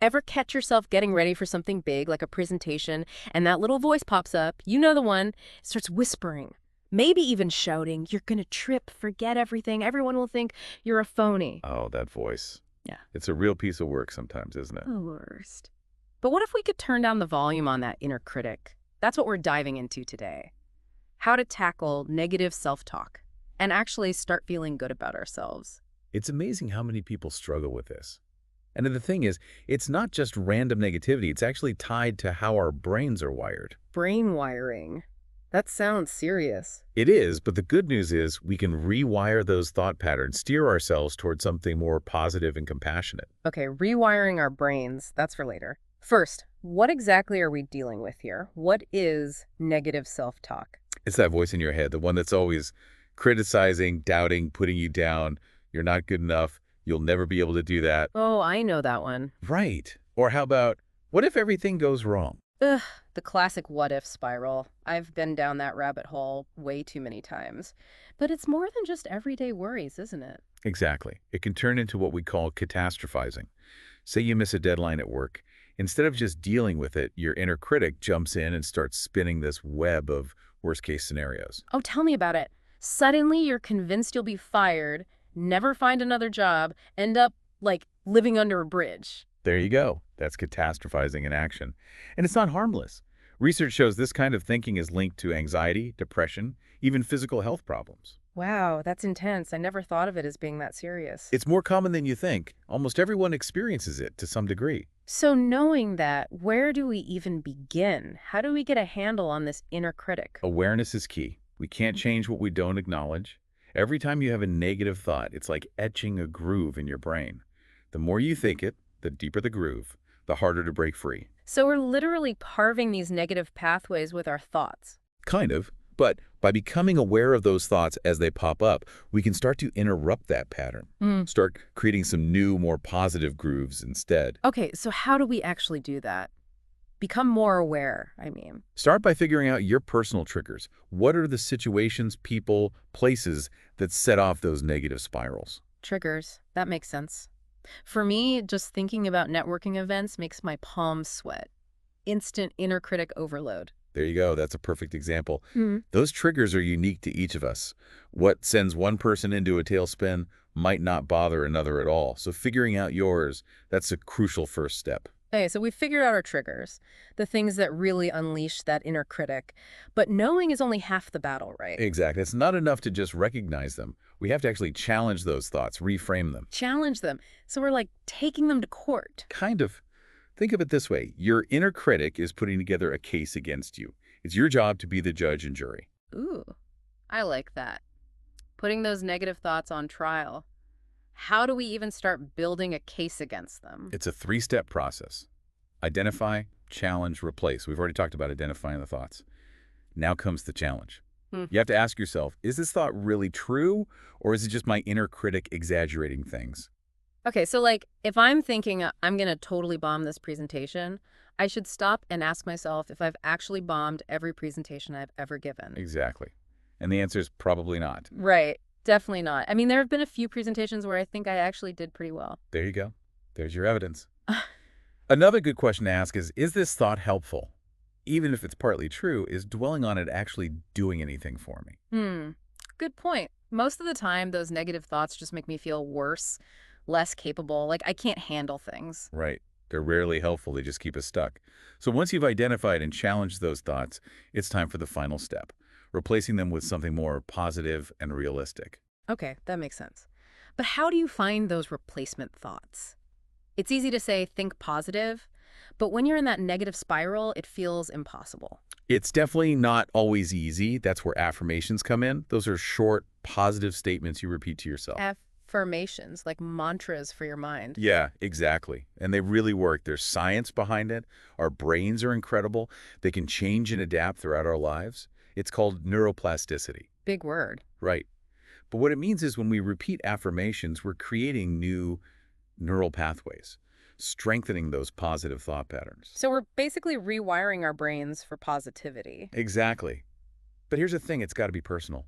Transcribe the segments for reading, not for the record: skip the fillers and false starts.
Ever catch yourself getting ready for something big, like a presentation, and that little voice pops up, you know the one, starts whispering, maybe even shouting, "You're gonna trip, forget everything, everyone will think you're a phony." Oh, that voice. Yeah. It's a real piece of work sometimes, isn't it? The worst. But what if we could turn down the volume on that inner critic? That's what we're diving into today. How to tackle negative self-talk and actually start feeling good about ourselves. It's amazing how many people struggle with this. And the thing is, it's not just random negativity, it's actually tied to how our brains are wired. Brain wiring. That sounds serious. It is, but the good news is we can rewire those thought patterns, steer ourselves towards something more positive and compassionate. Okay, rewiring our brains, that's for later. First, what exactly are we dealing with here? What is negative self-talk? It's that voice in your head, the one that's always criticizing, doubting, putting you down. You're not good enough. You'll never be able to do that. Oh, I know that one. Right. Or how about, what if everything goes wrong? Ugh, the classic what-if spiral. I've been down that rabbit hole way too many times. But it's more than just everyday worries, isn't it? Exactly. It can turn into what we call catastrophizing. Say you miss a deadline at work. Instead of just dealing with it, your inner critic jumps in and starts spinning this web of worst-case scenarios. Oh, tell me about it. Suddenly you're convinced you'll be fired, never find another job, end up, like, living under a bridge. There you go. That's catastrophizing in action. And it's not harmless. Research shows this kind of thinking is linked to anxiety, depression, even physical health problems. Wow, that's intense. I never thought of it as being that serious. It's more common than you think. Almost everyone experiences it to some degree. So knowing that, where do we even begin? How do we get a handle on this inner critic? Awareness is key. We can't change what we don't acknowledge. Every time you have a negative thought, it's like etching a groove in your brain. The more you think it, the deeper the groove, the harder to break free. So we're literally carving these negative pathways with our thoughts. Kind of. But by becoming aware of those thoughts as they pop up, we can start to interrupt that pattern. Start creating some new, more positive grooves instead. Okay, so how do we actually do that? Become more aware, I mean. Start by figuring out your personal triggers. What are the situations, people, places that set off those negative spirals? Triggers. That makes sense. For me, just thinking about networking events makes my palms sweat. Instant inner critic overload. There you go. That's a perfect example. Those triggers are unique to each of us. What sends one person into a tailspin might not bother another at all. So figuring out yours, that's a crucial first step. Okay, so we figured out our triggers, the things that really unleash that inner critic. But knowing is only half the battle, right? Exactly. It's not enough to just recognize them. We have to actually challenge those thoughts, reframe them. Challenge them. So we're like taking them to court. Kind of. Think of it this way. Your inner critic is putting together a case against you. It's your job to be the judge and jury. Ooh, I like that. Putting those negative thoughts on trial. How do we even start building a case against them? It's a three-step process. Identify, challenge, replace. We've already talked about identifying the thoughts. Now comes the challenge. You have to ask yourself, is this thought really true, or is it just my inner critic exaggerating things? Okay, so like if I'm thinking I'm going to totally bomb this presentation, I should stop and ask myself if I've actually bombed every presentation I've ever given. Exactly. And the answer is probably not. Right. Definitely not. I mean, there have been a few presentations where I think I actually did pretty well. There you go. There's your evidence. Another good question to ask is this thought helpful? Even if it's partly true, is dwelling on it actually doing anything for me? Good point. Most of the time, those negative thoughts just make me feel worse, less capable, like I can't handle things. Right. They're rarely helpful. They just keep us stuck. So once you've identified and challenged those thoughts, it's time for the final step, replacing them with something more positive and realistic. Okay, that makes sense. But how do you find those replacement thoughts? It's easy to say, think positive, but when you're in that negative spiral, it feels impossible. It's definitely not always easy. That's where affirmations come in. Those are short, positive statements you repeat to yourself. Affirmations, like mantras for your mind. Yeah, exactly. And they really work. There's science behind it. Our brains are incredible. They can change and adapt throughout our lives. It's called neuroplasticity. Big word. Right. But what it means is when we repeat affirmations, we're creating new neural pathways, strengthening those positive thought patterns. So we're basically rewiring our brains for positivity. Exactly. But here's the thing, it's got to be personal.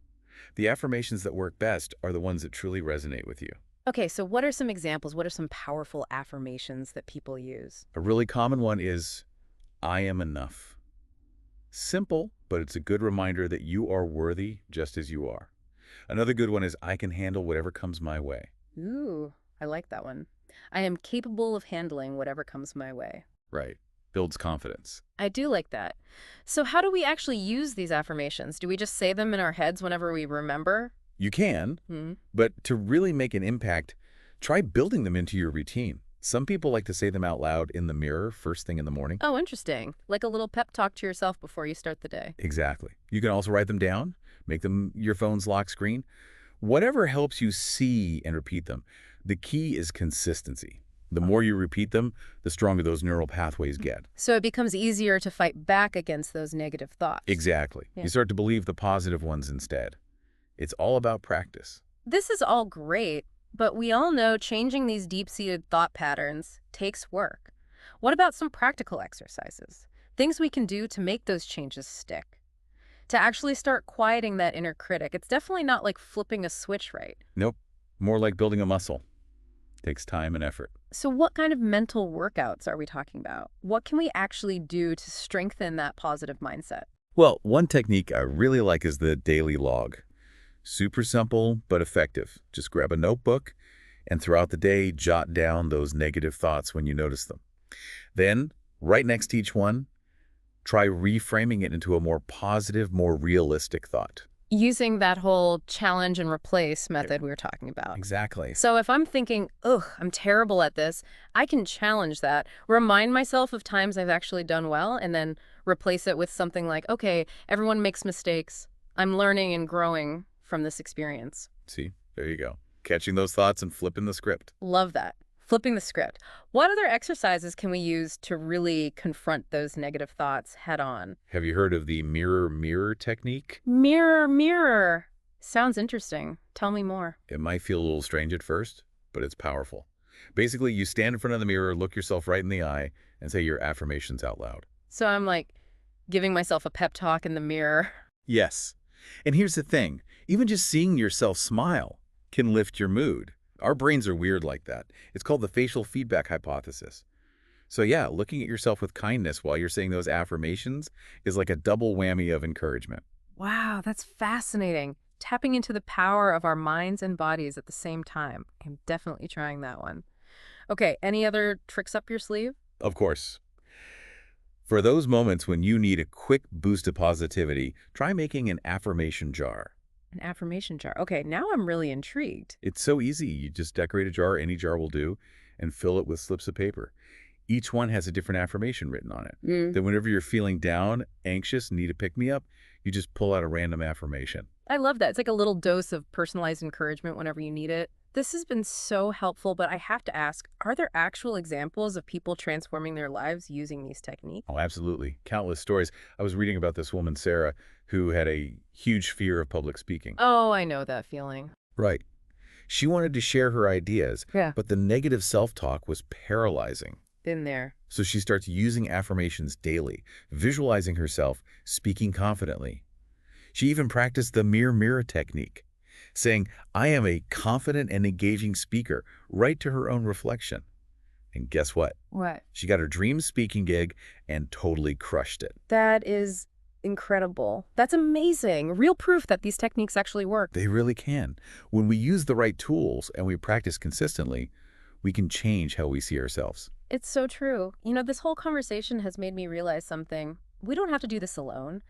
The affirmations that work best are the ones that truly resonate with you. Okay, so what are some examples? What are some powerful affirmations that people use? A really common one is, I am enough. Simple, but it's a good reminder that you are worthy just as you are. Another good one is, I can handle whatever comes my way. Ooh, I like that one. I am capable of handling whatever comes my way. Right. Builds confidence. I do like that. So how do we actually use these affirmations? Do we just say them in our heads whenever we remember? You can, Hmm. but to really make an impact, try building them into your routine. Some people like to say them out loud in the mirror first thing in the morning. Oh, interesting. Like a little pep talk to yourself before you start the day. Exactly. You can also write them down, make them your phone's lock screen. Whatever helps you see and repeat them. The key is consistency. The more you repeat them, the stronger those neural pathways get. So it becomes easier to fight back against those negative thoughts. Exactly. Yeah. You start to believe the positive ones instead. It's all about practice. This is all great, but we all know changing these deep-seated thought patterns takes work. What about some practical exercises? Things we can do to make those changes stick. To actually start quieting that inner critic. It's definitely not like flipping a switch, right? Nope. More like building a muscle. Takes time and effort. So what kind of mental workouts are we talking about? What can we actually do to strengthen that positive mindset? Well, one technique I really like is the daily log. Super simple, but effective. Just grab a notebook and throughout the day, jot down those negative thoughts when you notice them. Then, right next to each one, try reframing it into a more positive, more realistic thought. Using that whole challenge and replace method we were talking about. Exactly. So if I'm thinking, ugh, I'm terrible at this, I can challenge that, remind myself of times I've actually done well, and then replace it with something like, okay, everyone makes mistakes. I'm learning and growing from this experience. See, there you go. Catching those thoughts and flipping the script. Love that. Flipping the script. What other exercises can we use to really confront those negative thoughts head on? Have you heard of the mirror technique? Mirror, mirror. Sounds interesting. Tell me more. It might feel a little strange at first, but it's powerful. Basically, you stand in front of the mirror, look yourself right in the eye, and say your affirmations out loud. So I'm like giving myself a pep talk in the mirror. Yes. And here's the thing. Even just seeing yourself smile can lift your mood. Our brains are weird like that. It's called the facial feedback hypothesis. So yeah, looking at yourself with kindness while you're saying those affirmations is like a double whammy of encouragement. Wow, that's fascinating. Tapping into the power of our minds and bodies at the same time. I'm definitely trying that one. Okay, any other tricks up your sleeve? Of course, for those moments when you need a quick boost of positivity, try making an affirmation jar. An affirmation jar. Okay, now I'm really intrigued. It's so easy. You just decorate a jar, any jar will do, and fill it with slips of paper. Each one has a different affirmation written on it. Then whenever you're feeling down, anxious, need a pick-me-up, you just pull out a random affirmation. I love that. It's like a little dose of personalized encouragement whenever you need it. This has been so helpful, but I have to ask, are there actual examples of people transforming their lives using these techniques? Oh, absolutely. Countless stories. I was reading about this woman, Sarah, who had a huge fear of public speaking. Oh, I know that feeling. Right. She wanted to share her ideas, Yeah. but the negative self-talk was paralyzing. Been there. So she starts using affirmations daily, visualizing herself speaking confidently. She even practiced the mirror technique, saying, I am a confident and engaging speaker, right to her own reflection. And guess what? What? She got her dream speaking gig and totally crushed it. That is incredible. That's amazing. Real proof that these techniques actually work. They really can. When we use the right tools and we practice consistently, we can change how we see ourselves. It's so true. You know, this whole conversation has made me realize something. We don't have to do this alone.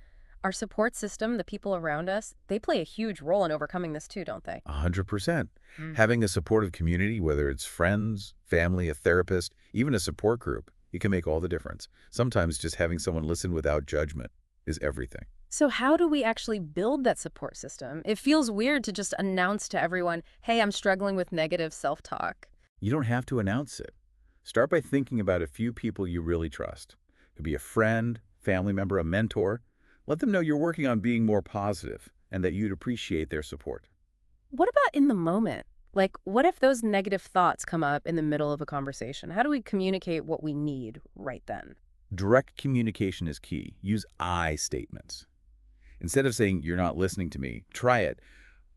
Our support system, the people around us, they play a huge role in overcoming this too, don't they? 100%. Mm. Having a supportive community, whether it's friends, family, a therapist, even a support group, it can make all the difference. Sometimes just having someone listen without judgment is everything. So how do we actually build that support system? It feels weird to just announce to everyone, hey, I'm struggling with negative self-talk. You don't have to announce it. Start by thinking about a few people you really trust. It could be a friend, family member, a mentor. Let them know you're working on being more positive and that you'd appreciate their support. What about in the moment? Like, what if those negative thoughts come up in the middle of a conversation? How do we communicate what we need right then? Direct communication is key. Use I statements. Instead of saying, you're not listening to me, try it.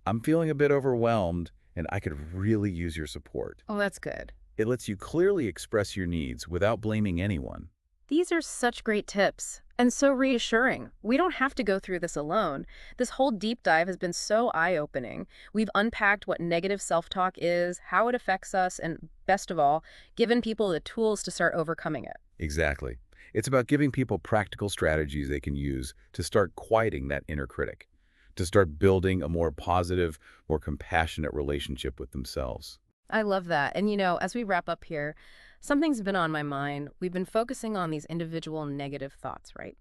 I'm feeling a bit overwhelmed, and I could really use your support. Oh, that's good. It lets you clearly express your needs without blaming anyone. These are such great tips and so reassuring. We don't have to go through this alone. This whole deep dive has been so eye-opening. We've unpacked what negative self-talk is, how it affects us, and best of all, given people the tools to start overcoming it. Exactly. It's about giving people practical strategies they can use to start quieting that inner critic, to start building a more positive, more compassionate relationship with themselves. I love that. And as we wrap up here, something's been on my mind. We've been focusing on these individual negative thoughts, right?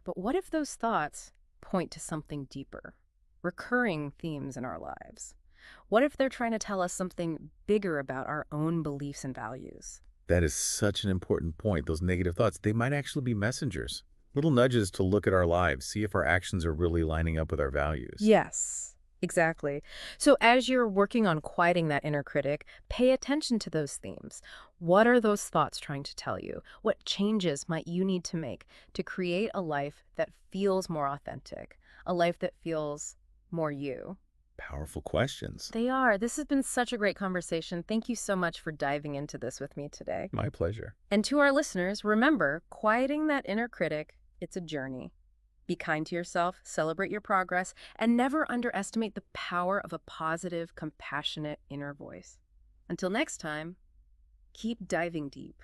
But what if those thoughts point to something deeper, recurring themes in our lives? What if they're trying to tell us something bigger about our own beliefs and values? That is such an important point. Those negative thoughts, they might actually be messengers. Little nudges to look at our lives, see if our actions are really lining up with our values. Yes, exactly. So as you're working on quieting that inner critic, pay attention to those themes. What are those thoughts trying to tell you? What changes might you need to make to create a life that feels more authentic, a life that feels more you? Powerful questions. They are. This has been such a great conversation. Thank you so much for diving into this with me today. My pleasure. And to our listeners, remember, quieting that inner critic, it's a journey. Be kind to yourself, celebrate your progress, and never underestimate the power of a positive, compassionate inner voice. Until next time, keep diving deep.